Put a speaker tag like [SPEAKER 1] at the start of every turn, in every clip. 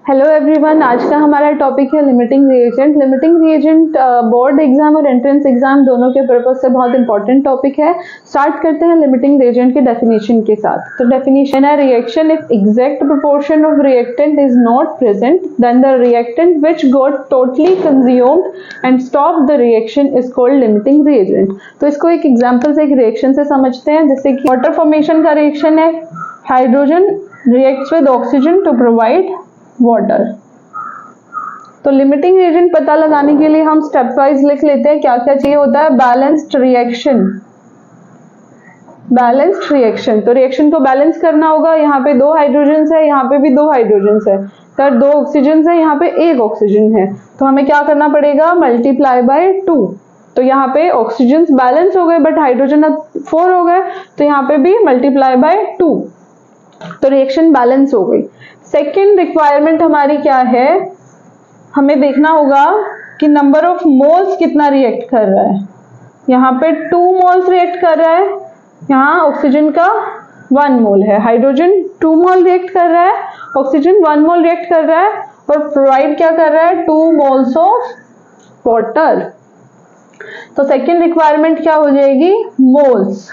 [SPEAKER 1] Hello everyone, आज का हमारा टॉपिक है limiting reagent. Limiting reagent board exam और एंट्रेंस एग्जाम दोनों के पर्पज से बहुत इंपॉर्टेंट टॉपिक है। स्टार्ट करते हैं लिमिटिंग रिएजेंट के डेफिनेशन के साथ। तो डेफिनेशन है, reaction if exact proportion of reactant is not present then the reactant which got totally consumed and stop the reaction is called limiting reagent. तो इसको एक एग्जांपल से, एक रिएक्शन से समझते हैं। जैसे कि वाटर फॉर्मेशन का रिएक्शन है, hydrogen reacts with oxygen to provide water. तो लिमिटिंग रिएजेंट पता लगाने के लिए हम स्टेप वाइज लिख लेते हैं क्या क्या चाहिए होता है। बैलेंस्ड रिएक्शन, बैलेंस्ड रिएक्शन, तो रिएक्शन को बैलेंस करना होगा। यहाँ पे 2 हाइड्रोजन है, यहाँ पे भी 2 हाइड्रोजन है, तो 2 ऑक्सीजन है, यहाँ पे 1 ऑक्सीजन है, तो हमें क्या करना पड़ेगा, मल्टीप्लाई बाय 2। तो यहाँ पे ऑक्सीजन बैलेंस हो गए बट हाइड्रोजन अब 4 हो गए, तो यहाँ पे भी मल्टीप्लाई बाय 2, तो रिएक्शन बैलेंस हो गई। सेकेंड रिक्वायरमेंट हमारी क्या है, हमें देखना होगा कि नंबर ऑफ मोल्स कितना रिएक्ट कर रहा है। यहाँ पे 2 मोल्स रिएक्ट कर रहा है, यहाँ ऑक्सीजन का 1 मोल है, हाइड्रोजन 2 मोल रिएक्ट कर रहा है, ऑक्सीजन 1 मोल रिएक्ट कर रहा है, और प्रोवाइड क्या कर रहा है, 2 मोल्स ऑफ वाटर। तो सेकेंड रिक्वायरमेंट क्या हो जाएगी, moles,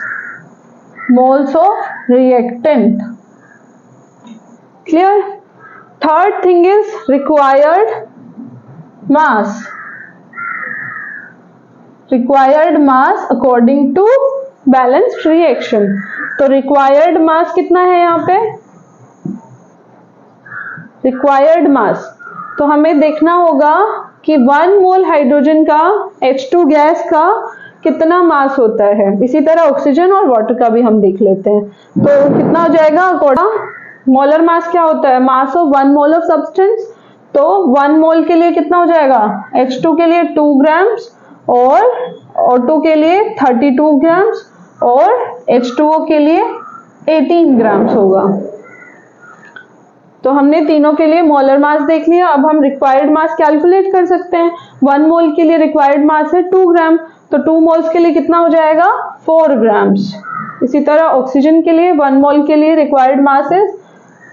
[SPEAKER 1] moles of reactant. Clear. Third thing is required mass, required mass according to balanced reaction. तो रिक्वायर्ड मास कितना है यहाँ पे, रिक्वायर्ड मास, तो हमें देखना होगा कि 1 मोल हाइड्रोजन का H2 गैस का कितना मास होता है। इसी तरह ऑक्सीजन और वाटर का भी हम देख लेते हैं। तो कितना हो जाएगा, अकॉर्डिंग मोलर मास क्या होता है, mass of 1 mole of substance. तो 1 मोल के लिए कितना हो जाएगा, H2 के लिए 2 ग्राम्स और O2 के लिए 32 ग्राम्स और H2O के लिए 18 ग्राम्स होगा। तो हमने तीनों के लिए मोलर मास देख लिया। अब हम रिक्वायर्ड मास कैलकुलेट कर सकते हैं। 1 मोल के लिए रिक्वायर्ड मास है 2 ग्राम, तो 2 मोल्स के लिए कितना हो जाएगा, 4 ग्राम्स। इसी तरह ऑक्सीजन के लिए 1 मोल के लिए रिक्वायर्ड मास है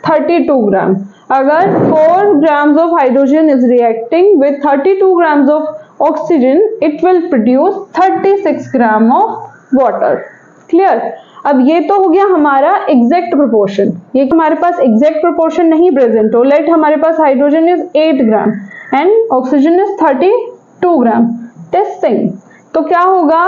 [SPEAKER 1] 32 ग्राम। अगर 4 grams of hydrogen is reacting with 32 grams of oxygen, it will produce 36 gram of water. Clear. अब ये तो हो गया हमारा एग्जैक्ट प्रोपोर्शन। ये हमारे पास एग्जैक्ट प्रोपोर्शन नहीं प्रेजेंट हो, लेट हमारे पास hydrogen is 8 gram and oxygen is 32 gram. Testing, तो क्या होगा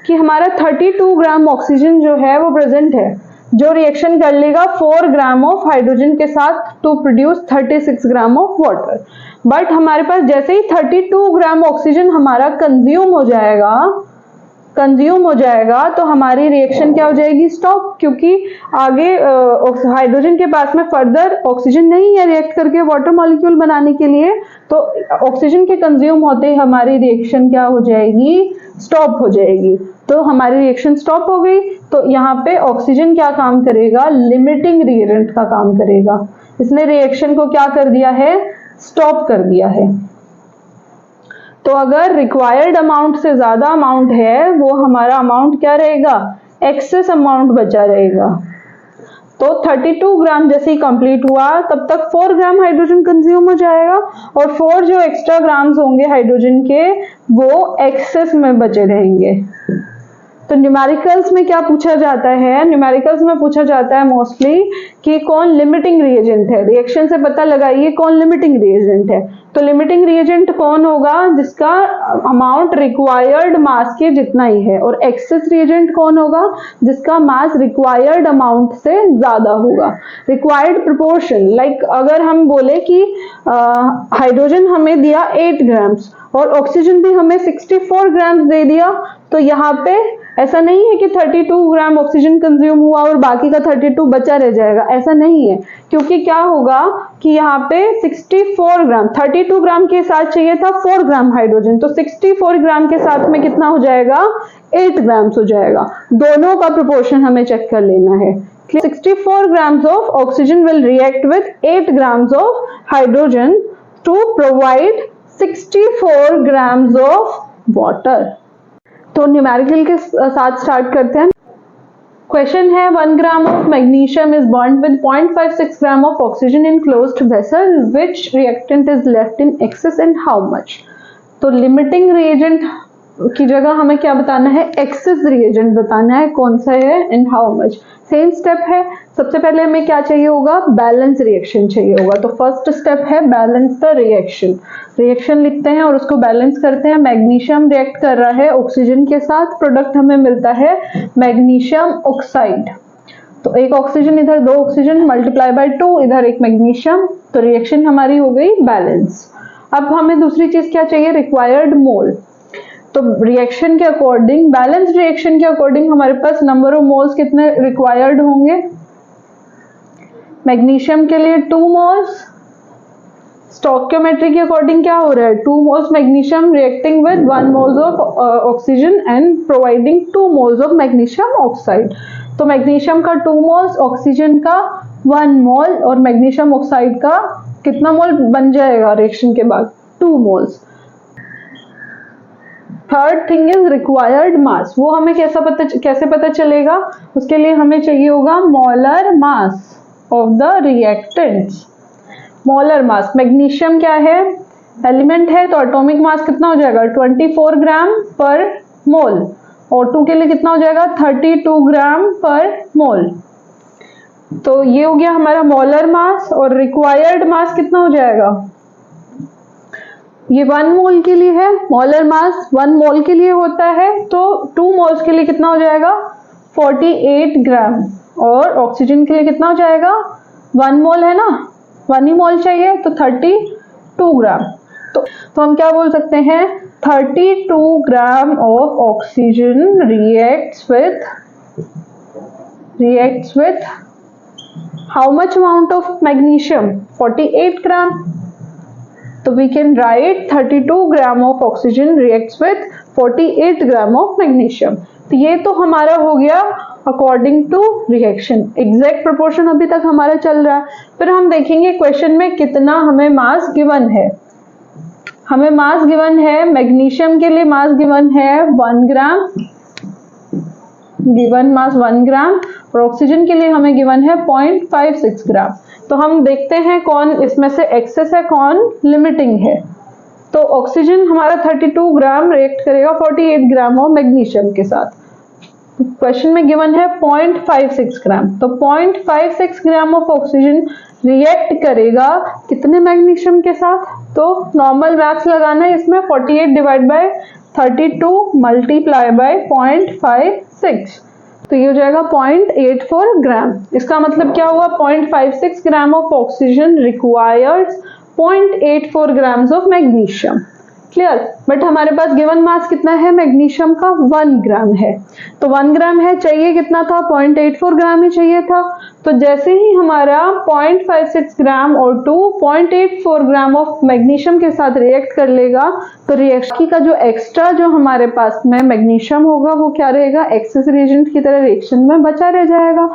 [SPEAKER 1] कि हमारा 32 ग्राम ऑक्सीजन जो है वो प्रेजेंट है, जो रिएक्शन कर लेगा 4 ग्राम ऑफ हाइड्रोजन के साथ to produce 36 gram of water. But हमारे पास जैसे ही 32 ग्राम ऑक्सीजन हमारा कंज्यूम हो जाएगा तो हमारी रिएक्शन क्या हो जाएगी, स्टॉप, क्योंकि आगे हाइड्रोजन के पास में फर्दर ऑक्सीजन नहीं है रिएक्ट करके वाटर मॉलिक्यूल बनाने के लिए। तो ऑक्सीजन के कंज्यूम होते ही हमारी रिएक्शन क्या हो जाएगी, स्टॉप हो जाएगी। तो हमारी रिएक्शन स्टॉप हो गई। तो यहाँ पे ऑक्सीजन क्या काम करेगा, लिमिटिंग रिएजेंट का काम करेगा। इसने रिएक्शन को क्या कर दिया है, स्टॉप कर दिया है। तो अगर रिक्वायर्ड अमाउंट से ज्यादा अमाउंट है, वो हमारा अमाउंट क्या रहेगा, एक्सेस अमाउंट बचा रहेगा। तो 32 ग्राम जैसे ही कंप्लीट हुआ तब तक 4 ग्राम हाइड्रोजन कंज्यूम हो जाएगा, और 4 जो एक्स्ट्रा ग्राम्स होंगे हाइड्रोजन के वो एक्सेस में बचे रहेंगे। तो न्यूमेरिकल्स में क्या पूछा जाता है, न्यूमेरिकल्स में पूछा जाता है मोस्टली कि कौन लिमिटिंग रिएजेंट है। रिएक्शन से पता लगाइए कौन लिमिटिंग रिएजेंट है। तो लिमिटिंग रिएजेंट कौन होगा, जिसका अमाउंट रिक्वायर्ड मास के जितना ही है, और एक्सेस रिएजेंट कौन होगा, जिसका मास रिक्वायर्ड अमाउंट से ज्यादा होगा। रिक्वायर्ड प्रोपोर्शन, लाइक अगर हम बोले कि हाइड्रोजन हमें दिया 8 ग्राम्स और ऑक्सीजन भी हमें 64 ग्राम्स दे दिया, तो यहाँ पे ऐसा नहीं है कि 32 ग्राम ऑक्सीजन कंज्यूम हुआ और बाकी का 32 बचा रह जाएगा, ऐसा नहीं है। क्योंकि क्या होगा कि यहाँ पे 64 ग्राम, 32 ग्राम के साथ चाहिए था 4 ग्राम हाइड्रोजन, तो 64 ग्राम के साथ में कितना हो जाएगा, 8 ग्राम्स हो जाएगा। दोनों का प्रोपोर्शन हमें चेक कर लेना है। 64 grams of oxygen will react with 8 grams of hydrogen to provide 64 grams of water. तो न्यूमेरिकल के साथ स्टार्ट करते हैं। क्वेश्चन है 1 ग्राम of magnesium is bond with 0.56 gram of oxygen in closed vessel, which reactant is left in excess and how much. तो limiting reagent की जगह हमें क्या बताना है, एक्सेस रिएजेंट बताना है, कौन सा है and how much. Same step है, सबसे पहले हमें क्या चाहिए होगा, बैलेंस रिएक्शन चाहिए होगा। तो फर्स्ट स्टेप है बैलेंस द रिएक्शन। रिएक्शन लिखते हैं और उसको बैलेंस करते हैं। मैग्नीशियम रिएक्ट कर रहा है ऑक्सीजन के साथ, प्रोडक्ट हमें मिलता है मैग्नीशियम ऑक्साइड। तो एक ऑक्सीजन इधर, 2 ऑक्सीजन मल्टीप्लाई बाय 2, इधर एक मैग्नीशियम, तो रिएक्शन हमारी हो गई बैलेंस। अब हमें दूसरी चीज क्या चाहिए, रिक्वायर्ड मोल। तो रिएक्शन के अकॉर्डिंग, बैलेंस रिएक्शन के अकॉर्डिंग हमारे पास नंबर ऑफ मोल्स कितने रिक्वायर्ड होंगे। मैग्नीशियम के लिए 2 मोल्स, स्टोइकियोमेट्री के अकॉर्डिंग क्या हो रहा है, 2 moles magnesium reacting with 1 moles of oxygen and providing 2 moles of magnesium oxide. तो मैग्नीशियम का 2 मोल्स, ऑक्सीजन का 1 मोल और मैग्नीशियम ऑक्साइड का कितना मोल बन जाएगा रिएक्शन के बाद, 2 moles. Third thing is required mass. वो हमें कैसे पता चलेगा, उसके लिए हमें चाहिए होगा molar mass of the reactants. Molar mass, magnesium क्या है, एलिमेंट है, तो एटॉमिक मास कितना हो जाएगा, 24 ग्राम पर मोल। O2 के लिए कितना हो जाएगा, 32 ग्राम पर मोल। तो ये हो गया हमारा मोलर मास। और रिक्वायर्ड मास कितना हो जाएगा, ये 1 मोल के लिए है, मोलर मास 1 मोल के लिए होता है, तो 2 मोल्स के लिए कितना हो जाएगा, 48 ग्राम। और ऑक्सीजन के लिए कितना हो जाएगा, 1 मोल है ना, 1 ही मोल चाहिए, तो 32 ग्राम। तो हम क्या बोल सकते हैं, 32 gram of oxygen reacts with how much amount of magnesium, 48 gram. तो we can write 32 gram of oxygen reacts with 48 gram of magnesium. तो ये तो हमारा हो गया according to reaction. Exact proportion अभी तक हमारा चल रहा है। फिर हम देखेंगे क्वेश्चन में कितना हमें मास गिवन है। हमें मास गिवन है, मैग्नीशियम के लिए मास गिवन है 1 ग्राम, गिवन मास 1 ग्राम, और ऑक्सीजन के लिए हमें गिवन है 0.56 ग्राम। तो हम देखते हैं कौन इसमें से एक्सेस है, कौन लिमिटिंग है। तो ऑक्सीजन हमारा 32 ग्राम रिएक्ट करेगा 48 ग्राम ऑफ मैग्नीशियम के साथ। क्वेश्चन में गिवन है 0.56 ग्राम, तो 0.56 ग्राम ऑफ ऑक्सीजन रिएक्ट करेगा कितने मैग्नीशियम के साथ। तो नॉर्मल मैथ्स लगाना है इसमें, 48 डिवाइड बाय 32 मल्टीप्लाई बाय 0.56, तो ये हो जाएगा 0.84 ग्राम। इसका मतलब क्या हुआ, 0.56 ग्राम of oxygen requires 0.84 grams of magnesium. Clear. But हमारे पास गिवन मास कितना है मैग्नीशियम का, 1 ग्राम है। तो 1 ग्राम है, चाहिए कितना था, 0.84 ग्राम ही चाहिए था। तो जैसे ही हमारा 0.56 ग्राम और 0.84 ग्राम ऑफ मैग्नीशियम के साथ रिएक्ट कर लेगा, तो रिएक्शन का जो एक्स्ट्रा जो हमारे पास में मैग्नीशियम होगा वो क्या रहेगा, एक्सेस रिएजेंट की तरह रिएक्शन में बचा रह जाएगा।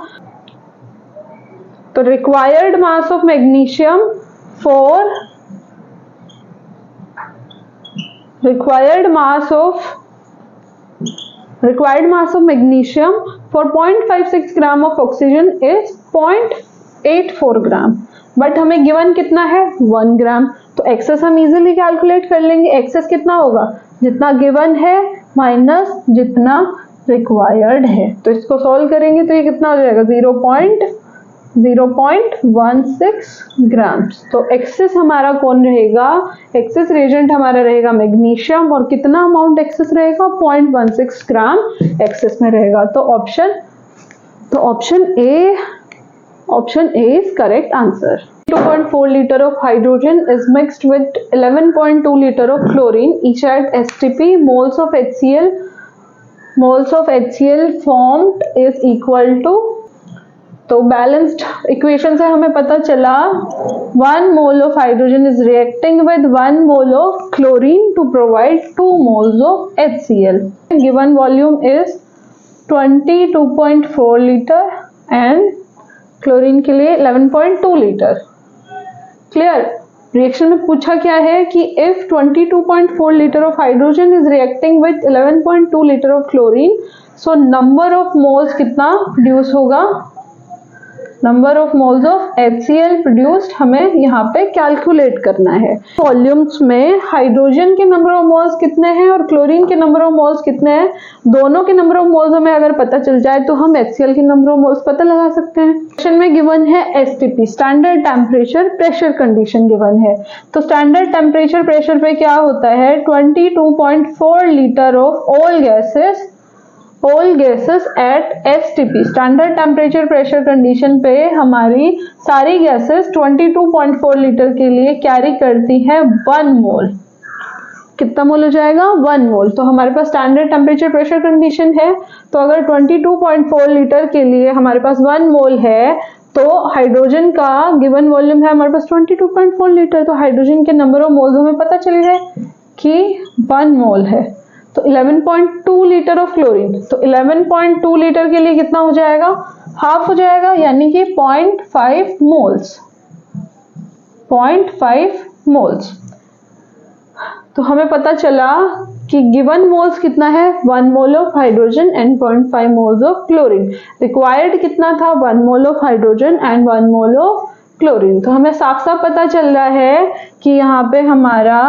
[SPEAKER 1] तो required mass of magnesium for required mass of magnesium for 0.56 gram of oxygen is 0.84 gram. But हमें गिवन कितना है, 1 ग्राम। तो एक्सेस हम इजीली कैलकुलेट कर लेंगे। एक्सेस कितना होगा, जितना गिवन है माइनस जितना रिक्वायर्ड है। तो इसको सॉल्व करेंगे तो ये कितना हो जाएगा, 0.16 ग्राम्स। तो एक्सेस हमारा कौन रहेगा, एक्सेस रिएजेंट हमारा रहेगा मैग्नीशियम, और कितना अमाउंट एक्सेस रहेगा, 0.16 ग्राम एक्सेस में रहेगा। तो option A is correct answer. 2.4 liter of hydrogen is mixed with 11.2 liter of chlorine, each at STP. Moles of HCl formed is equal to, तो बैलेंस्ड इक्वेशन से हमें पता चला 1 mole of hydrogen is reacting with 1 mole of chlorine to provide 2 moles of HCl. Given volume is 22.4 litre and chlorine के लिए 11.2 litre. Clear. Reaction में पूछा क्या है कि if 22.4 litre of hydrogen is reacting with 11.2 litre of chlorine, so number of moles कितना produce होगा, number of moles of HCl produced हमें यहाँ पे कैलकुलेट करना है। वॉल्यूम्स में हाइड्रोजन के नंबर ऑफ मोल्स कितने हैं और क्लोरीन के नंबर ऑफ मोल्स कितने हैं, दोनों के नंबर ऑफ मोल्स हमें अगर पता चल जाए तो हम HCl के नंबर ऑफ मोल्स पता लगा सकते हैं। क्वेश्चन में गिवन है STP, standard temperature pressure condition given है। तो स्टैंडर्ड टेम्परेचर प्रेशर पे क्या होता है, 22.4 litre of all gases at STP, standard temperature pressure condition पे हमारी सारी गैसेस 22.4 लीटर के लिए कैरी करती है 1 मोल। कितना मोल हो जाएगा, 1 मोल। तो हमारे पास स्टैंडर्ड टेम्परेचर प्रेशर कंडीशन है, तो अगर 22.4 लीटर के लिए हमारे पास 1 मोल है, तो हाइड्रोजन का गिवन वॉल्यूम है हमारे पास 22.4 लीटर, तो हाइड्रोजन के नंबर ऑफ मोल्स हमें पता चल गए कि 1 मोल है। तो 11.2 लीटर ऑफ क्लोरीन, तो 11.2 लीटर के लिए कितना हो जाएगा, हाफ हो जाएगा, यानी कि 0.5 मोल्स, 0.5 मोल्स। तो हमें पता चला कि गिवन मोल्स कितना है, 1 mole of hydrogen and 0.5 moles of chlorine. Required कितना था, 1 mole of hydrogen and 1 mole of chlorine. तो हमें साफ साफ पता चल रहा है कि यहाँ पे हमारा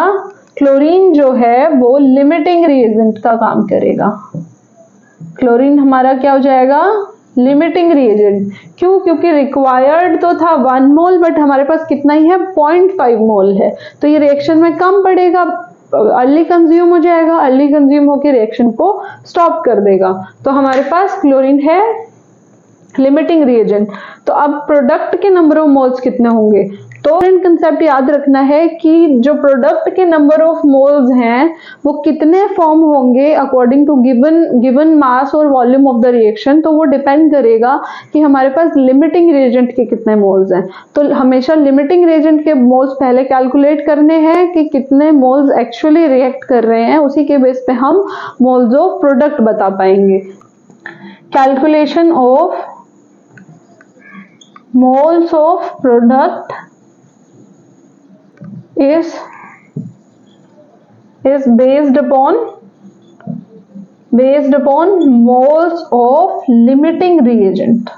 [SPEAKER 1] क्लोरीन जो है वो लिमिटिंग रिएजेंट का काम करेगा। क्लोरीन हमारा क्या हो जाएगा, लिमिटिंग रिएजेंट। क्यों, क्योंकि रिक्वायर्ड तो था 1 मोल, बट हमारे पास कितना ही है, 0.5 मोल है, तो ये रिएक्शन में कम पड़ेगा, अर्ली कंज्यूम हो जाएगा, अर्ली कंज्यूम होकर रिएक्शन को स्टॉप कर देगा। तो हमारे पास क्लोरीन है लिमिटिंग रिएजेंट। तो अब प्रोडक्ट के नंबर ऑफ मोल्स कितने होंगे, तो कंसेप्ट याद रखना है कि जो प्रोडक्ट के नंबर ऑफ मोल्स हैं वो कितने फॉर्म होंगे अकॉर्डिंग टू गिवन मास और वॉल्यूम ऑफ द रिएक्शन, तो वो डिपेंड करेगा कि हमारे पास लिमिटिंग रिएजेंट के कितने मोल्स हैं। तो हमेशा लिमिटिंग रिएजेंट के मोल्स पहले कैलकुलेट करने हैं कि कितने मोल्स एक्चुअली रिएक्ट कर रहे हैं, उसी के बेस पे हम मोल्स ऑफ प्रोडक्ट बता पाएंगे। Calculation of moles of product is based upon moles of limiting reagent।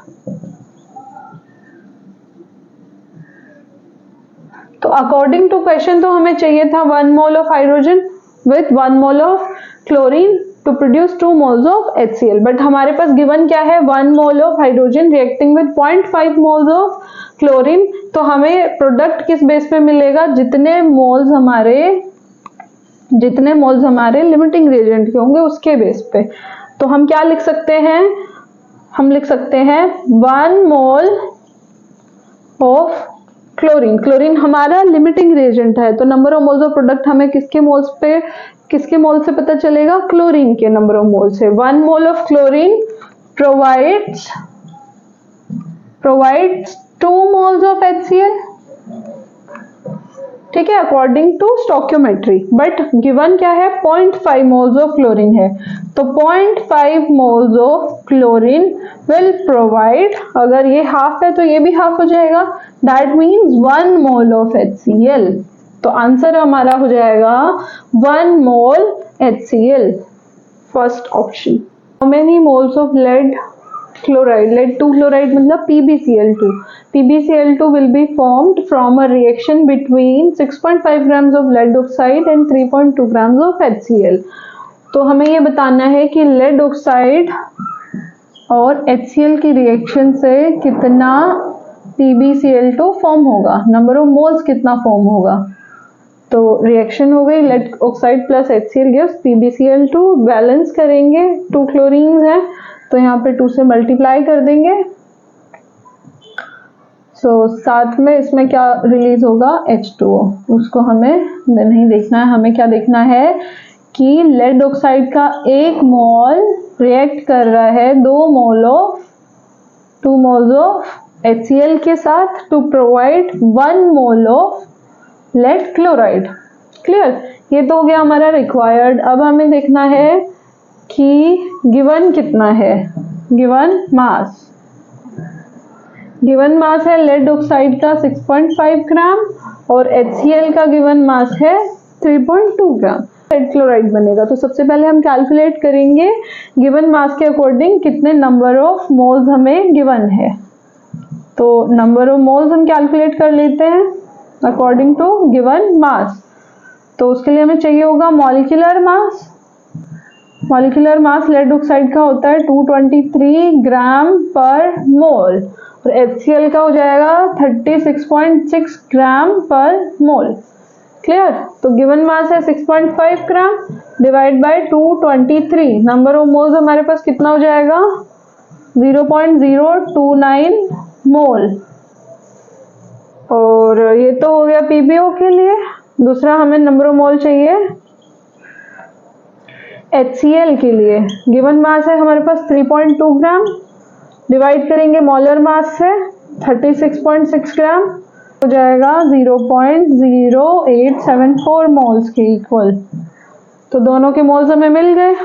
[SPEAKER 1] तो अकॉर्डिंग टू क्वेश्चन तो हमें चाहिए था 1 mole of hydrogen with 1 mole of chlorine to produce 2 moles of HCl, but हमारे पास given क्या है, 1 mole of hydrogen reacting with 0.5 moles of chlorine. तो हमें प्रोडक्ट किस बेस पे मिलेगा, जितने मोल्स हमारे लिमिटिंग रिएजेंट के होंगे उसके बेस पे। तो हम क्या लिख सकते हैं, हम लिख सकते हैं 1 मोल ऑफ क्लोरीन हमारा लिमिटिंग रिएजेंट है, तो number of moles of product हमें किसके मोल से पता चलेगा, क्लोरीन के नंबर ऑफ मोल से। 1 mole of chlorine provides 2 moles of HCl, ठीक है, according to stoichiometry, but given क्या है, 0.5 मोल्स ऑफ क्लोरीन है। तो 0.5 moles of chlorine will provide, अगर ये हाफ है तो ये भी हाफ हो जाएगा, that means 1 mole of HCl। तो आंसर हमारा हो जाएगा 1 मोल HCl, first option. How many moles of lead 2 chloride मतलब PbCl2। PbCl2 will be formed from a reaction between 6.5 grams of lead oxide and 3.2 grams of HCl। तो हमें ये बताना है कि lead oxide और HCl की रिएक्शन से कितना PbCl2 फॉर्म होगा, नंबर ऑफ मोल्स कितना फॉर्म होगा। तो रिएक्शन हो गई, lead oxide plus HCl gives PbCl2, balance करेंगे, 2 क्लोरीन है तो यहाँ पे 2 से मल्टीप्लाई कर देंगे। साथ में इसमें क्या रिलीज होगा, H2O, उसको हमें नहीं देखना है, हमें क्या देखना है कि लेड ऑक्साइड का 1 मोल रिएक्ट कर रहा है 2 मोल्स ऑफ HCl के साथ to provide 1 mole of lead chloride. Clear, ये तो हो गया हमारा रिक्वायर्ड। अब हमें देखना है कि गिवन कितना है, गिवन मास है लेड ऑक्साइड का 6.5 ग्राम और HCl का गिवन मास है 3.2 ग्राम। लेड क्लोराइड बनेगा। तो सबसे पहले हम कैलकुलेट करेंगे गिवन मास के अकॉर्डिंग कितने नंबर ऑफ मोल्स हमें गिवन है। तो नंबर ऑफ मोल्स हम कैलकुलेट कर लेते हैं अकॉर्डिंग टू गिवन मास। तो उसके लिए हमें चाहिए होगा molecular mass. Molecular mass lead oxide का होता है 223 ग्राम पर मोल और HCl का हो जाएगा 36.6 ग्राम पर मोल। क्लियर। तो गिवन मास है 6.5 gram divide by 223। Number of moles हमारे पास कितना हो जाएगा 0.029 मोल। और ये तो हो गया PbO के लिए। दूसरा हमें नंबर ऑफ मोल चाहिए HCl के लिए। गिवन मास है हमारे पास 3.2 ग्राम डिवाइड करेंगे मोलर मास से 36.6 ग्राम हो जाएगा 0.0874 मोल्स के इक्वल। तो दोनों के मोल्स हमें मिल गए।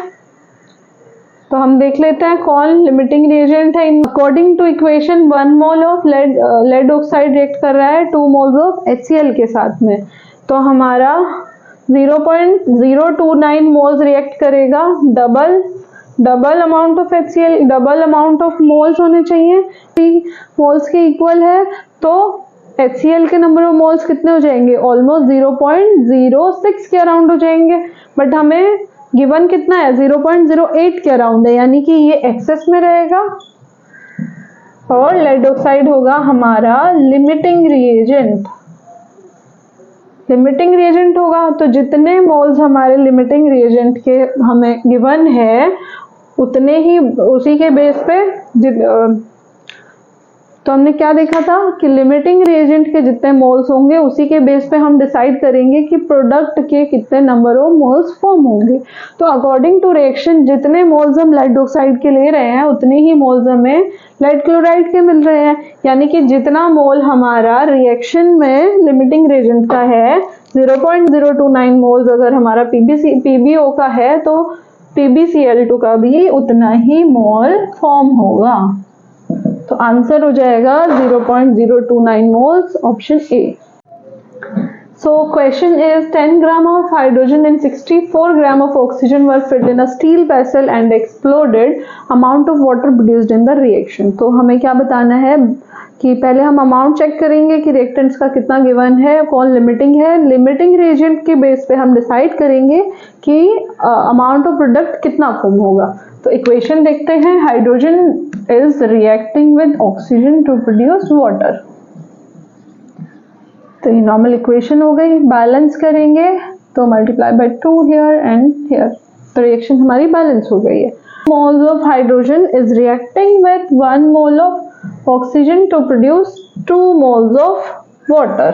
[SPEAKER 1] तो हम देख लेते हैं कौन लिमिटिंग रिएजेंट है। According to equation 1 mole of lead oxide react कर रहा है 2 मोल्स ऑफ HCl के साथ में। तो हमारा 0.029 मोल्स रिएक्ट करेगा। Double amount of HCl, double amount of moles होने चाहिए। मोल्स के इक्वल है तो HCl के नंबर ऑफ मोल्स कितने हो जाएंगे ऑलमोस्ट 0.06 के अराउंड हो जाएंगे। बट हमें गिवन कितना है 0.08 के अराउंड है, यानी कि ये एक्सेस में रहेगा और लेड ऑक्साइड होगा हमारा लिमिटिंग रिएजेंट। लिमिटिंग रिएजेंट होगा तो जितने मोल्स हमारे लिमिटिंग रिएजेंट के हमें गिवन है उतने ही उसी के बेस पे तो हमने क्या देखा था कि लिमिटिंग रिएजेंट के जितने मोल्स होंगे उसी के बेस पे हम डिसाइड करेंगे कि प्रोडक्ट के कितने नंबर ऑफ मोल्स फॉर्म होंगे। तो अकॉर्डिंग टू रिएक्शन जितने मोल्स हम लेड ऑक्साइड के ले रहे हैं उतने ही मोल्स हमें लेड क्लोराइड के मिल रहे हैं। यानी कि जितना मोल हमारा रिएक्शन में लिमिटिंग रिएजेंट का है 0.029 मोल्स अगर हमारा PbO का है तो PbCl2 का भी उतना ही मोल फॉर्म होगा। तो आंसर हो जाएगा 0.029 moles, option A. So question is 10 gram of hydrogen and 64 gram of oxygen were filled in a steel vessel and exploded. Amount of water produced in the reaction. तो हमें क्या बताना है कि पहले हम अमाउंट चेक करेंगे कि रिएक्टेंट्स का कितना गिवन है, कौन लिमिटिंग है। लिमिटिंग रिएजेंट के बेस पे हम डिसाइड करेंगे कि अमाउंट ऑफ प्रोडक्ट कितना फॉर्म होगा। तो इक्वेशन देखते हैं। Hydrogen is reacting with oxygen to produce water. तो ये नॉर्मल इक्वेशन हो गई। बैलेंस करेंगे तो multiply by 2 here and here. तो रिएक्शन हमारी बैलेंस हो गई है। Moles of hydrogen is reacting with 1 mole of oxygen to produce 2 moles of water.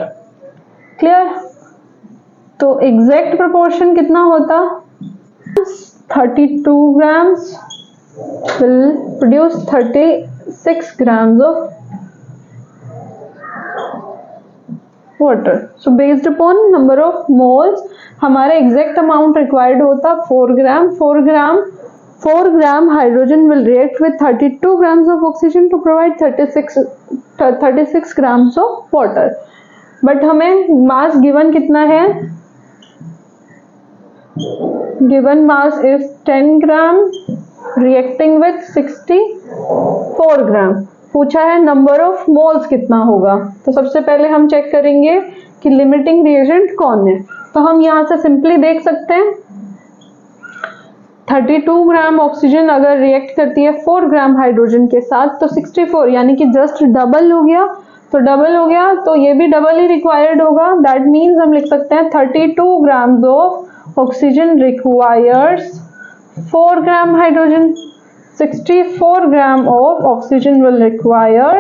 [SPEAKER 1] Clear. तो एग्जैक्ट प्रोपोर्शन कितना होता 32 grams will produce 36 grams of water. So based upon number of moles हमारा exact amount required होता 4 ग्राम। 4 gram hydrogen will react with 32 grams of oxygen to provide 36 grams of water. But हमें mass given कितना है, given mass is 10 gram reacting with 64 ग्राम। पूछा है number of moles कितना होगा। तो सबसे पहले हम चेक करेंगे कि लिमिटिंग रिएजेंट कौन है। तो हम यहाँ से सिंपली देख सकते हैं 32 ग्राम ऑक्सीजन अगर रिएक्ट करती है 4 ग्राम हाइड्रोजन के साथ तो 64 यानी कि जस्ट डबल हो गया। तो डबल हो गया तो ये भी डबल ही रिक्वायर्ड होगा। दैट मीन्स हम लिख सकते हैं 32 grams of oxygen requires 4 gram hydrogen. 64 gram of oxygen will require,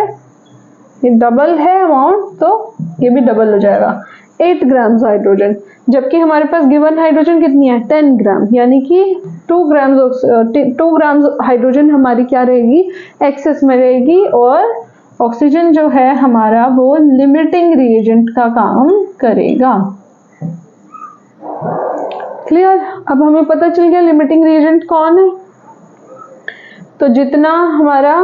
[SPEAKER 1] ये डबल है अमाउंट तो ये भी डबल हो जाएगा 8 ग्राम्स हाइड्रोजन। जबकि हमारे पास गिवन हाइड्रोजन कितनी है 10 ग्राम, यानी कि 2 ग्राम्स हाइड्रोजन हमारी क्या रहेगी एक्सेस में रहेगी और ऑक्सीजन जो है हमारा वो लिमिटिंग रिएजेंट का काम करेगा। क्लियर। अब हमें पता चल गया लिमिटिंग रिएजेंट कौन है। तो जितना हमारा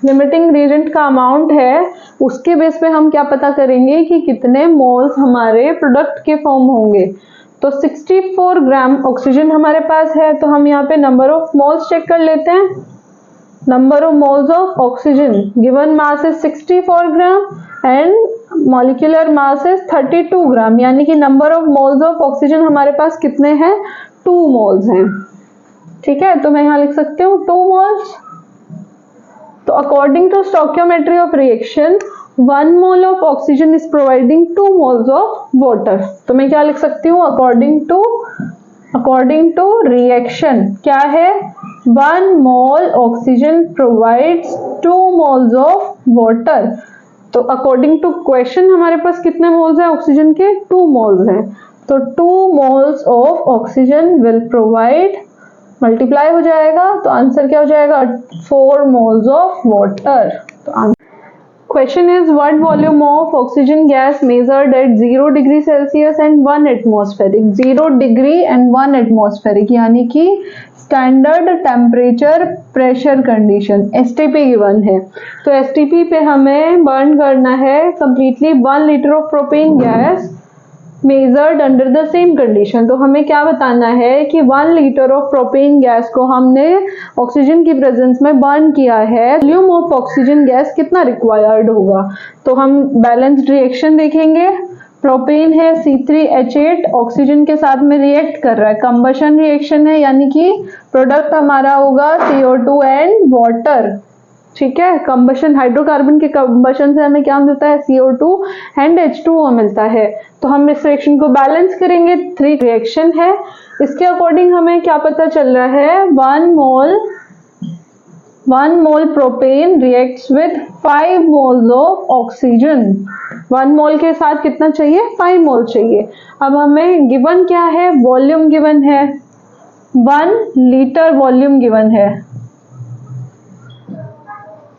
[SPEAKER 1] लिमिटिंग रिएजेंट का अमाउंट है उसके बेस पे हम क्या पता करेंगे कि कितने मोल्स हमारे प्रोडक्ट के फॉर्म होंगे। तो 64 ग्राम ऑक्सीजन हमारे पास है, तो हम यहाँ पे नंबर ऑफ मोल्स चेक कर लेते हैं। Number of moles of oxygen, given mass is 64 gram and molecular mass is 32 ग्राम, यानी कि number of moles of oxygen हमारे पास कितने हैं, 2 मोल्स हैं। ठीक है, तो मैं यहाँ लिख सकती हूँ 2 मोल्स। तो according to stoichiometry of reaction 1 mole of oxygen is providing 2 moles of water. तो मैं क्या लिख सकती हूँ, अकॉर्डिंग टू रिएक्शन क्या है, 1 मोल oxygen provides 2 moles of water. तो अकॉर्डिंग टू क्वेश्चन हमारे पास कितने मोल्स हैं ऑक्सीजन के, 2 मोल्स हैं। तो 2 moles of oxygen will provide, multiply हो जाएगा तो आंसर क्या हो जाएगा, 4 मोल्स ऑफ वाटर। तो question is what volume of oxygen gas measured eight 0 degree Celsius and 1 atmospheric. 0 degree and 1 atmospheric यानी कि standard temperature pressure condition, STP given है। तो एसटीपी पे हमें बर्न करना है completely 1 litre of propane gas measured under the same condition. तो हमें क्या बताना है कि 1 लीटर ऑफ प्रोपेन गैस को हमने ऑक्सीजन की प्रेजेंस में बर्न किया है, वॉल्यूम ऑफ ऑक्सीजन गैस कितना रिक्वायर्ड होगा। तो हम बैलेंस्ड रिएक्शन देखेंगे। प्रोपेन है C3H8 ऑक्सीजन के साथ में रिएक्ट कर रहा है, कंबशन रिएक्शन है, यानी कि प्रोडक्ट हमारा होगा CO2 एंड वाटर। ठीक है, कंबशन, हाइड्रोकार्बन के कंबशन से हमें क्या मिलता है, CO2 एंड H2O मिलता है। तो हम इस रिएक्शन को बैलेंस करेंगे, 3 रिएक्शन है, इसके अकॉर्डिंग हमें क्या पता चल रहा है, 1 mole propane reacts with 5 moles of oxygen. 1 mole के साथ कितना चाहिए, 5 मोल चाहिए। अब हमें गिवन क्या है, वॉल्यूम गिवन है, 1 लीटर वॉल्यूम गिवन है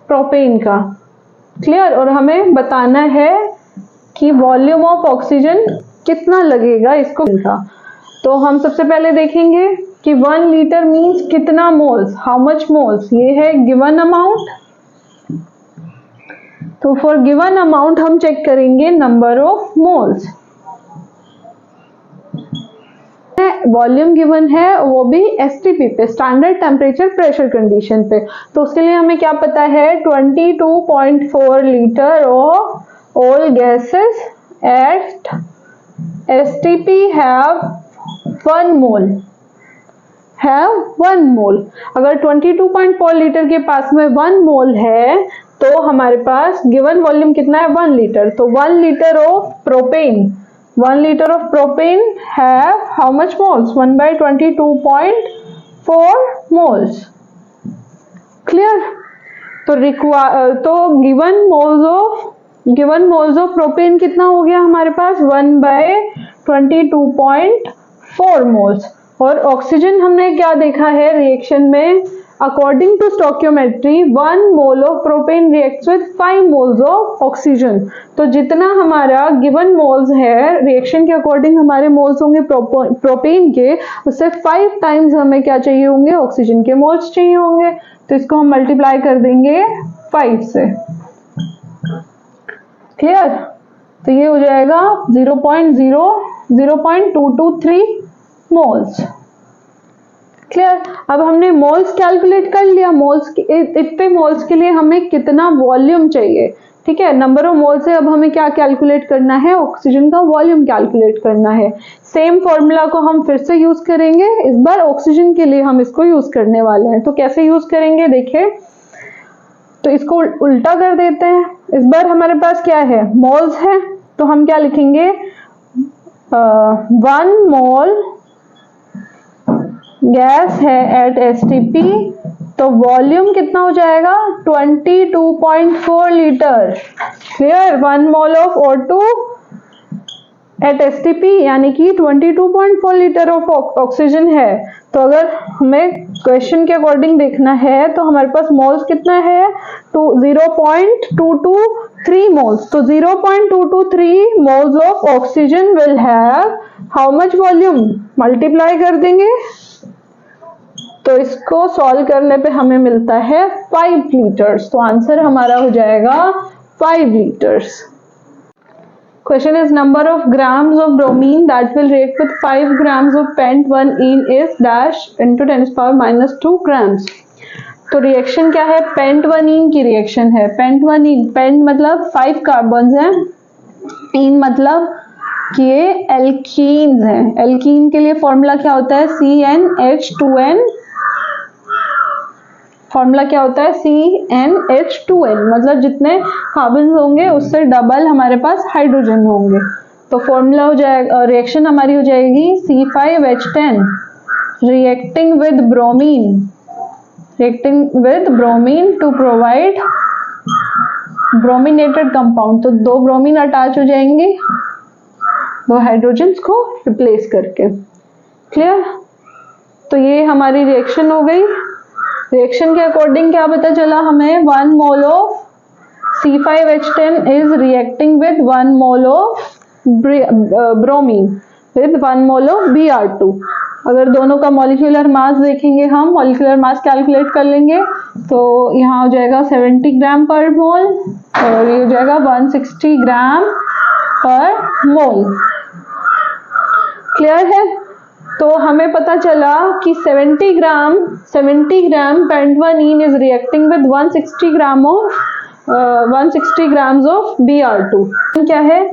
[SPEAKER 1] प्रोपेन का, क्लियर। और हमें बताना है कि वॉल्यूम ऑफ ऑक्सीजन कितना लगेगा इसको का। तो हम सबसे पहले देखेंगे कि 1 लीटर मीन्स कितना मोल्स, हाउ मच मोल्स, ये है गिवन अमाउंट। तो फॉर गिवन अमाउंट हम चेक करेंगे number of moles. Volume given है वो भी एसटीपी पे, स्टैंडर्ड टेम्परेचर प्रेशर कंडीशन पे। तो उसके लिए हमें क्या पता है, 22.4 litre of all gases at STP have 1 मोल, अगर 22.4 लीटर के पास में 1 मोल है तो हमारे पास गिवन वॉल्यूम कितना है, 1 लीटर। तो 1 litre of propane, 1 liter of propane have how much moles, 1/22.4 moles, clear। तो given moles of propane कितना हो गया हमारे पास, 1/22.4 moles। और ऑक्सीजन हमने क्या देखा है रिएक्शन में, according to stoichiometry 1 mole of propane reacts with 5 moles of oxygen. तो जितना हमारा गिवन मोल्स है रिएक्शन के अकॉर्डिंग हमारे मोल्स होंगे प्रोपेन के, उससे 5 टाइम्स हमें क्या चाहिए होंगे, ऑक्सीजन के मोल्स चाहिए होंगे। तो इसको हम मल्टीप्लाई कर देंगे 5 से, क्लियर। तो ये हो जाएगा 0.223 मोल्स, क्लियर। अब हमने मोल्स कैलकुलेट कर लिया, मोल्स इतने मोल्स के लिए हमें कितना वॉल्यूम चाहिए, ठीक है। नंबर ऑफ मोल से अब हमें क्या कैलकुलेट करना है, ऑक्सीजन का वॉल्यूम कैलकुलेट करना है। सेम फॉर्मूला को हम फिर से यूज करेंगे, इस बार ऑक्सीजन के लिए हम इसको यूज करने वाले हैं। तो कैसे यूज करेंगे देखिए, तो इसको उल्टा कर देते हैं। इस बार हमारे पास क्या है, मोल्स है, तो हम क्या लिखेंगे, 1 मोल गैस है एट एसटीपी, तो वॉल्यूम कितना हो जाएगा, 22.4 litre, clear. 1 mole of O2 at STP यानी कि 22.4 लीटर ऑफ ऑक्सीजन है। तो अगर हमें क्वेश्चन के अकॉर्डिंग देखना है तो हमारे पास मोल्स कितना है, तो 0.223 मोल्स। तो 0.223 moles of oxygen will have how much volume, multiply कर देंगे। तो इसको सॉल्व करने पे हमें मिलता है 5 लीटर्स। तो आंसर हमारा हो जाएगा 5 liters. Question is number of grams of bromine that will react with 5 grams of pent-1-ene is dash into 10 to the power minus 2 grams. तो रिएक्शन क्या है? पेंट-1-ene की रिएक्शन है. पेंट-1-ene, पेंट मतलब 5 कार्बन्स हैं, इन मतलब कि ये एल्कीन्स हैं. एल्कीन के लिए फॉर्मूला क्या होता है? CnH2n. फॉर्मूला क्या होता है? CnH2n. मतलब जितने कार्बन होंगे उससे डबल हमारे पास हाइड्रोजन होंगे. तो फॉर्मूला हो जाएगा, रिएक्शन हमारी हो जाएगी C5H10 reacting with bromine to provide brominated compound. तो 2 ब्रोमीन अटैच हो जाएंगे 2 हाइड्रोजन्स को रिप्लेस करके. क्लियर? तो ये हमारी रिएक्शन हो गई. रिएक्शन के अकॉर्डिंग क्या पता चला हमें? 1 mole of C5H10 is reacting with 1 mole of bromine with 1 mole of Br2. अगर दोनों का मॉलिक्यूलर मास देखेंगे, हम मॉलिक्यूलर मास कैलकुलेट कर लेंगे तो यहाँ हो जाएगा 70 ग्राम पर मोल और ये हो जाएगा 160 ग्राम पर मोल. क्लियर है? तो हमें पता चला कि 70 ग्राम पेंट-1-ene is reacting with 160 grams of Br2. क्या है?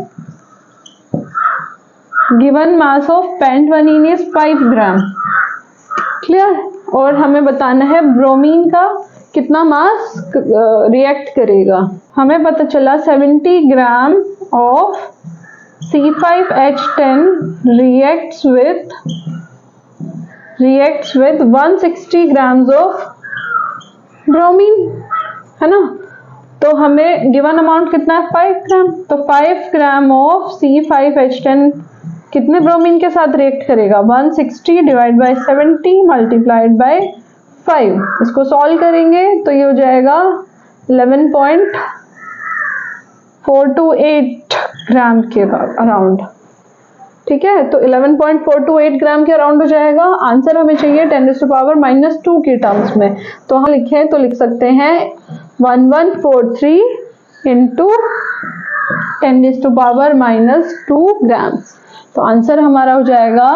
[SPEAKER 1] गिवन मास ऑफ पेंट-1-ene इज 5 ग्राम. क्लियर? और हमें बताना है ब्रोमीन का कितना मास रिएक्ट करेगा. हमें पता चला 70 gram of C5H10 reacts with 160 grams of bromine, है ना? तो हमें गिवन अमाउंट कितना है? 5 ग्राम. तो 5 ग्राम ऑफ C5H10 कितने ब्रोमीन के साथ रिएक्ट करेगा? 160 डिवाइड बाय 70 मल्टीप्लाइड बाय 5. इसको सॉल्व करेंगे तो ये हो जाएगा 11.428 ग्राम के अराउंड. ठीक है, तो 11.428 ग्राम के अराउंड हो जाएगा. आंसर हमें चाहिए 10 to the power minus 2 के टर्म्स में. तो हम लिखें तो लिख सकते हैं 1143 into 10 to the power minus 2 grams. तो आंसर हमारा हो जाएगा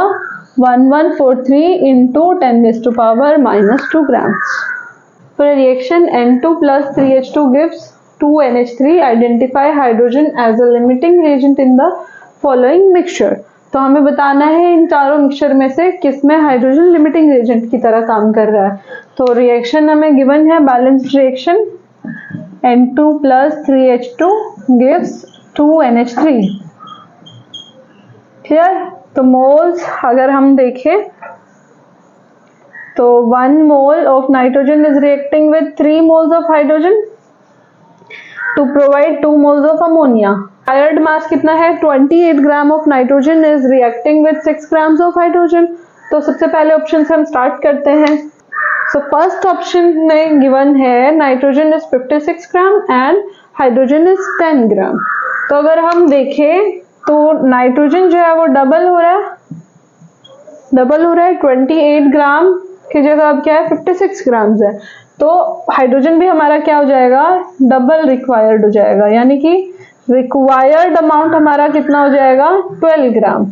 [SPEAKER 1] 1143 into 10 to the power minus 2 grams. For a reaction N2 plus 3H2 gives 2NH3. Identify hydrogen as a limiting reagent in the following mixture. तो हमें बताना है इन चारों mixture में से किसमें हाइड्रोजन लिमिटिंग एजेंट की तरह काम कर रहा है. तो रिएक्शन हमें गिवन है balanced reaction N2 plus 3H2 gives 2NH3. Clear? तो मोल्स अगर हम देखें तो 1 mole of nitrogen is reacting with 3 moles of hydrogen to provide 2 moles of ammonia. Desired mass कितना है? 28 gram of nitrogen is reacting with 6 grams of hydrogen. तो सबसे पहले ऑप्शन से हम स्टार्ट करते हैं. सो फर्स्ट ऑप्शन में गिवन है nitrogen is 56 gram and hydrogen is 10 ग्राम. तो अगर हम देखें तो नाइट्रोजन जो है वो डबल हो रहा है 28 ग्राम की जगह अब क्या है? 56 ग्राम्स है. तो हाइड्रोजन भी हमारा क्या हो जाएगा? डबल रिक्वायर्ड हो जाएगा. यानी कि रिक्वायर्ड अमाउंट हमारा कितना हो जाएगा? 12 gram.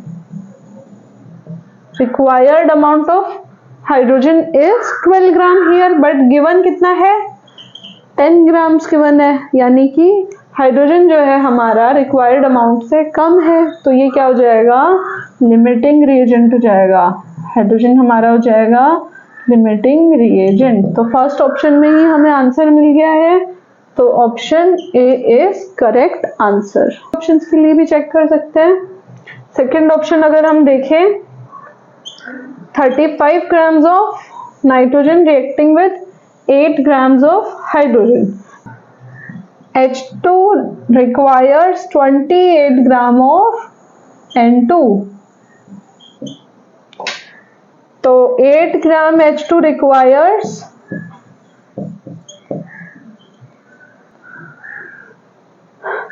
[SPEAKER 1] Required amount of hydrogen is 12 gram here, but given कितना है? 10 ग्राम्स गिवन है. यानी कि हाइड्रोजन जो है हमारा रिक्वायर्ड अमाउंट से कम है. तो ये क्या हो जाएगा? लिमिटिंग रिएजेंट हो जाएगा. हाइड्रोजन हमारा हो जाएगा लिमिटिंग रिएजेंट. तो फर्स्ट ऑप्शन में ही हमें आंसर मिल गया है. तो option A is correct answer. Option के लिए भी चेक कर सकते हैं. सेकेंड ऑप्शन अगर हम देखें 35 grams of nitrogen reacting with 8 grams of hydrogen. H2 requires 28 gram of N2. तो 8 ग्राम H2 requires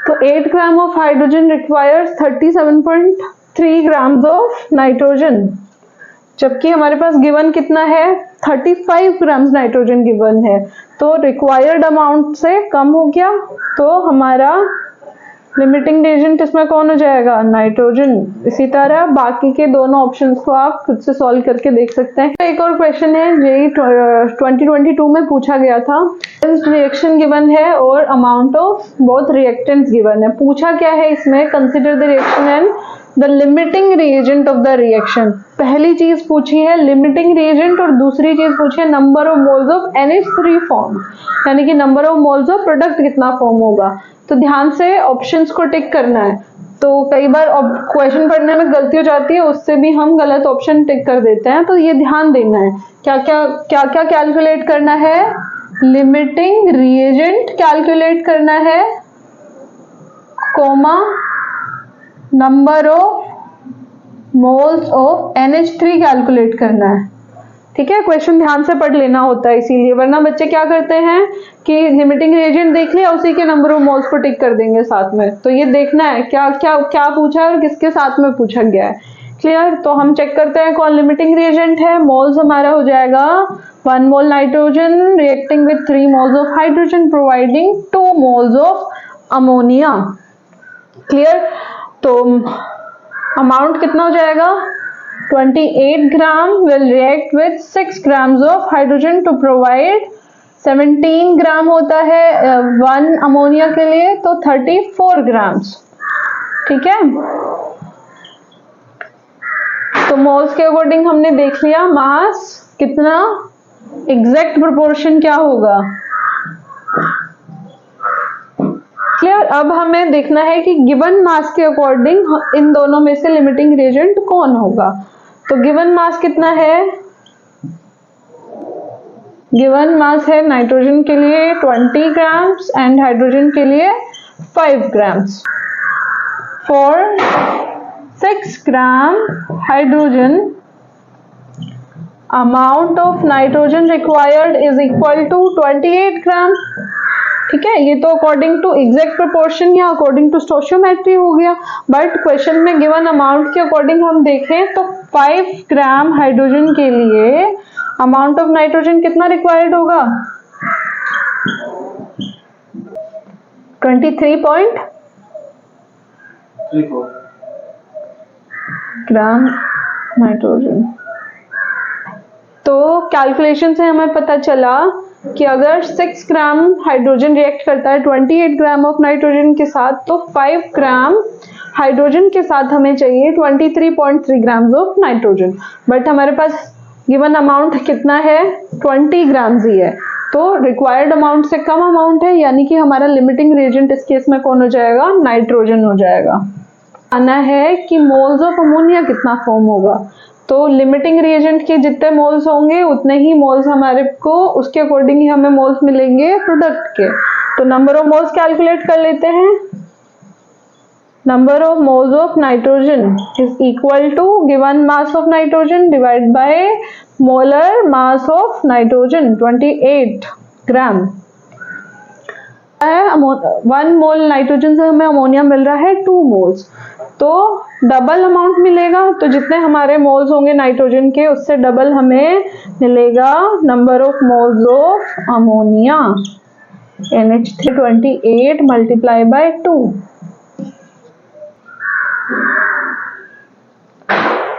[SPEAKER 1] तो 8 ग्राम of hydrogen requires 37.3 grams of nitrogen. जबकि हमारे पास गिवन कितना है, 35 ग्राम नाइट्रोजन गिवन है, तो रिक्वायर्ड अमाउंट से कम हो गया, तो हमारा लिमिटिंग रिएजेंट इसमें कौन हो जाएगा, नाइट्रोजन। इसी तरह बाकी के दोनों ऑप्शंस को आप खुद से सॉल्व करके देख सकते हैं। एक और क्वेश्चन है, जेईई 2022 में पूछा गया था, रिएक्शन गिवन है और amount of both reactants given है। पूछा क्या है इसमें, consider the reaction and the limiting reagent of the reaction. पहली चीज पूछी है लिमिटिंग रिएजेंट और दूसरी चीज पूछी है number of moles of NH3 form, यानी कि number of moles of product कितना फॉर्म होगा। तो ध्यान से ऑप्शंस को टिक करना है। तो कई बार क्वेश्चन पढ़ने में गलती हो जाती है, उससे भी हम गलत ऑप्शन टिक कर देते हैं, तो ये ध्यान देना है। क्या क्या कैलकुलेट करना है, लिमिटिंग रिएजेंट कैलकुलेट करना है, comma number of moles of NH3 calculate करना है। ठीक है, क्वेश्चन ध्यान से पढ़ लेना होता है इसीलिए, वरना बच्चे क्या करते हैं कि लिमिटिंग रिएजेंट देख लिया, उसी के नंबर ऑफ मोल्स को टिक कर देंगे साथ में। तो ये देखना है क्या क्या क्या पूछा है और किसके साथ में पूछा गया है। क्लियर, तो हम चेक करते हैं कौन लिमिटिंग रिएजेंट है। मोल्स हमारा हो जाएगा 1 mole nitrogen reacting with 3 moles of hydrogen providing 2 moles of ammonia. Clear, तो अमाउंट कितना हो जाएगा, 28 ग्राम will react with 6 grams of hydrogen to provide 17 ग्राम होता है 1 अमोनिया के लिए, तो 34 ग्राम्स। ठीक है, तो मोल्स के अकॉर्डिंग हमने देख लिया मास कितना, एग्जैक्ट प्रोपोर्शन क्या होगा। क्लियर, अब हमें देखना है कि गिवन मास के अकॉर्डिंग इन दोनों में से लिमिटिंग रिएजेंट कौन होगा। तो गिवन मास कितना है, गिवन मास है नाइट्रोजन के लिए 20 ग्राम्स एंड हाइड्रोजन के लिए 5 grams. For 6 gram hydrogen amount of nitrogen required is equal to 28 gram. ठीक है, ये तो अकॉर्डिंग टू एग्जैक्ट प्रोपोर्शन या अकॉर्डिंग टू स्टोइचियोमेट्री हो गया, बट क्वेश्चन में गिवन अमाउंट के अकॉर्डिंग हम देखें तो 5 ग्राम हाइड्रोजन के लिए अमाउंट ऑफ नाइट्रोजन कितना रिक्वायर्ड होगा, 23.34 ग्राम नाइट्रोजन। तो कैलकुलेशन से हमें पता चला कि अगर 6 ग्राम हाइड्रोजन रिएक्ट करता है 28 ग्राम ऑफ नाइट्रोजन के साथ, तो 5 ग्राम हाइड्रोजन के साथ हमें चाहिए 23.3 ग्राम्स ऑफ नाइट्रोजन, बट हमारे पास गिवन अमाउंट कितना है, 20 ग्राम्स ही है, तो रिक्वायर्ड अमाउंट से कम अमाउंट है, यानी कि हमारा लिमिटिंग रिएजेंट इस केस में कौन हो जाएगा, नाइट्रोजन हो जाएगा। आना है कि मोल्स ऑफ अमोनिया कितना फॉर्म होगा। तो लिमिटिंग रिएजेंट के जितने मोल्स होंगे उतने ही मोल्स हमारे को, उसके अकॉर्डिंग ही हमें मोल्स मिलेंगे प्रोडक्ट के। तो नंबर ऑफ मोल्स कैलकुलेट कर लेते हैं। Number of moles of nitrogen is equal to given mass of nitrogen divide by molar mass of nitrogen 28 gram. 1 mole nitrogen से हमें अमोनिया मिल रहा है 2 मोल्स, तो डबल अमाउंट मिलेगा। तो जितने हमारे मोल्स होंगे नाइट्रोजन के, उससे डबल हमें मिलेगा number of moles of ammonia, NH3 28 multiply by 2,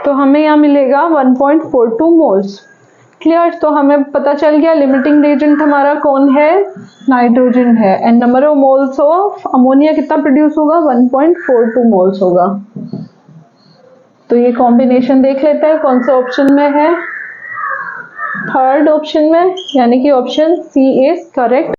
[SPEAKER 1] तो हमें यहाँ मिलेगा 1.42 मोल्स। क्लियर, तो हमें पता चल गया लिमिटिंग रिएजेंट हमारा कौन है, नाइट्रोजन है, and number of moles of ammonia कितना प्रोड्यूस होगा, 1.42 मोल्स होगा। तो ये कॉम्बिनेशन देख लेते हैं कौन से ऑप्शन में है, थर्ड ऑप्शन में, यानी कि ऑप्शन सी इज करेक्ट।